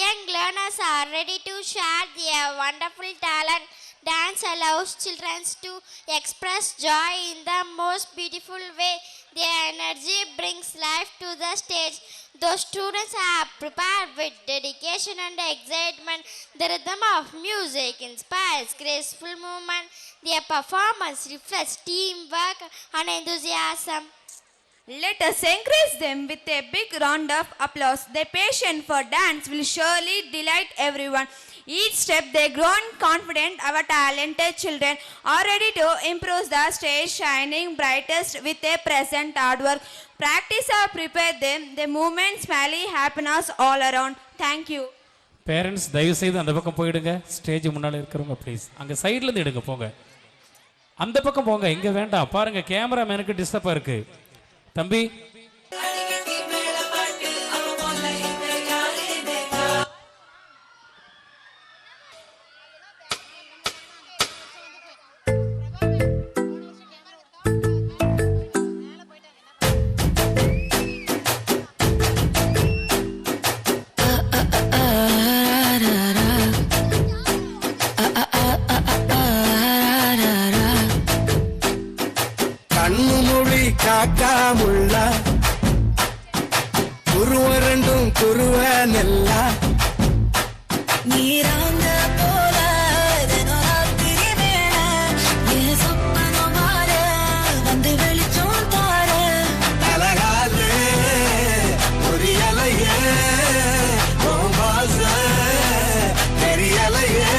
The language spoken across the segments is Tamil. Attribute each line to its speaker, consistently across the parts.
Speaker 1: Young learners are ready to share their wonderful talent. Dance allows children to express joy in the most beautiful way. Their energy brings life to the stage. Those students are prepared with dedication and excitement. The rhythm of music inspires graceful movement. Their performance reflects teamwork and enthusiasm.
Speaker 2: Let us encourage them with a big round of applause. Their passion for dance will surely delight everyone. Each step they grow confident. Our talented children are ready to improve the stage, shining brightest with their present hard work. Practice or prepare them. The movement, smiley happiness all around. Thank you.
Speaker 3: Parents தயவு செய்து அந்த பக்கம் போயிடுங்க. ஸ்டேஜ் முன்னால் இருக்கிறவங்க ப்ளீஸ் அங்கே சைட்லேருந்து எடுங்க. போங்க, அந்த பக்கம் போங்க, இங்கே வேண்டாம். பாருங்க, கேமராமேனுக்கு டிஸ்டர்பாக இருக்கு. தம்பி,
Speaker 4: காக்காமுள்ள குருவரண்டும் குருவ நெல்லா
Speaker 5: நீராங்க போல தினராத்திரி வேள என் சொப்பனம் மாற வந்து வெளிச்சம் தார
Speaker 4: அழகாலே பொரியலையே ஓம்பாச தெரியலையே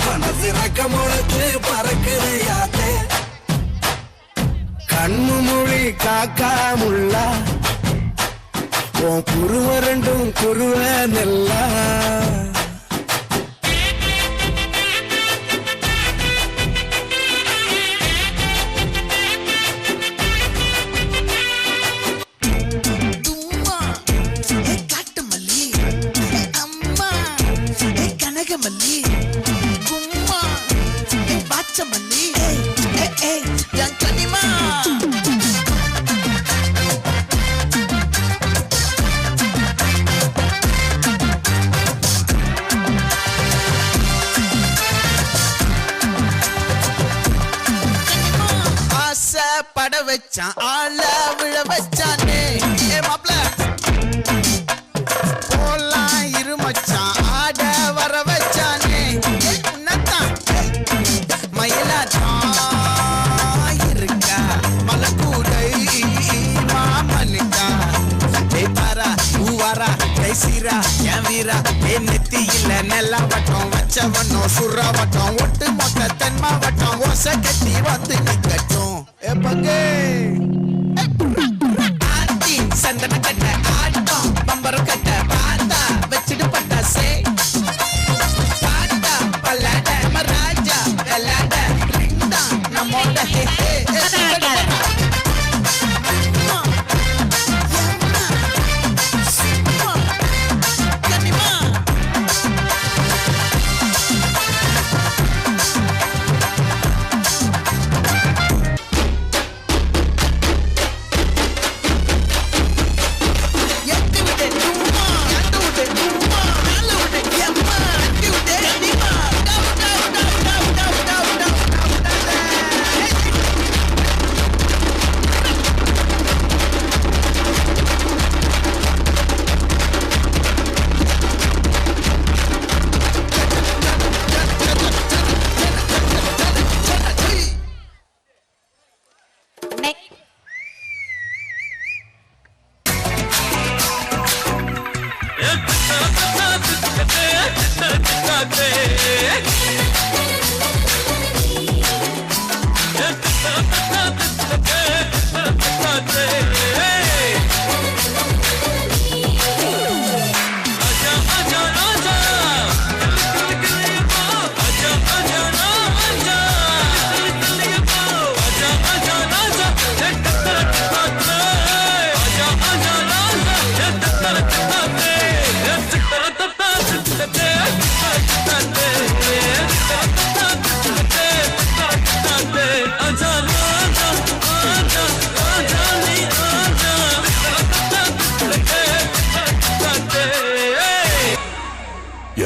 Speaker 4: மனசு ரக்க முளைச்சு பறக்குதையாத்தே கண்ணு மொழி காக்காமுள்ள உன் குருவரண்டும் குருவ நெல்லா
Speaker 5: காட்டு மல்லி அம்மா கனக மல்லி கும்மா பாச்ச மல்லி என் கனிமா பட வச்சான் ஆள விழ வச்சானே மாப்ள போலாம் இருமச்சான் ஆட வர வச்சானே உன்னத்தான் மயிலாட்டம் இருக்கா மலக்கூடை மாமனுக்கா பாரா ஊவாரா கைசீரா என் வீரா என் நெத்தி இல்ல நெல்லா வட்டம் வச்சவனோ சுறா வட்டம் ஒட்டு மொத்த தென் மாவட்டம் ஓச கட்டி வந்து நிக்கட்டும் ஆட்டி சந்தன கட்ட ஆட்டம் பம்பரம் கட்ட பாத்தா வச்சிட்டு பட்டாசே பாத்தா பல்லாட ராஜா வெள்ளாட ரிண்டா நம்மோட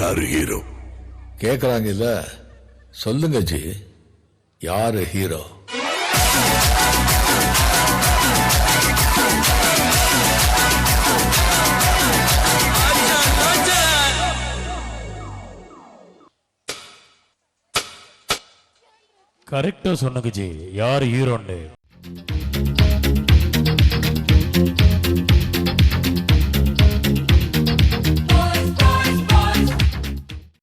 Speaker 6: யாரு ஹீரோ?
Speaker 7: கேக்குறாங்க இல்ல, சொல்லுங்க ஜி, யாரு ஹீரோ?
Speaker 3: கரெக்டா சொன்னுங்க ஜி, யார் ஹீரோன்னு.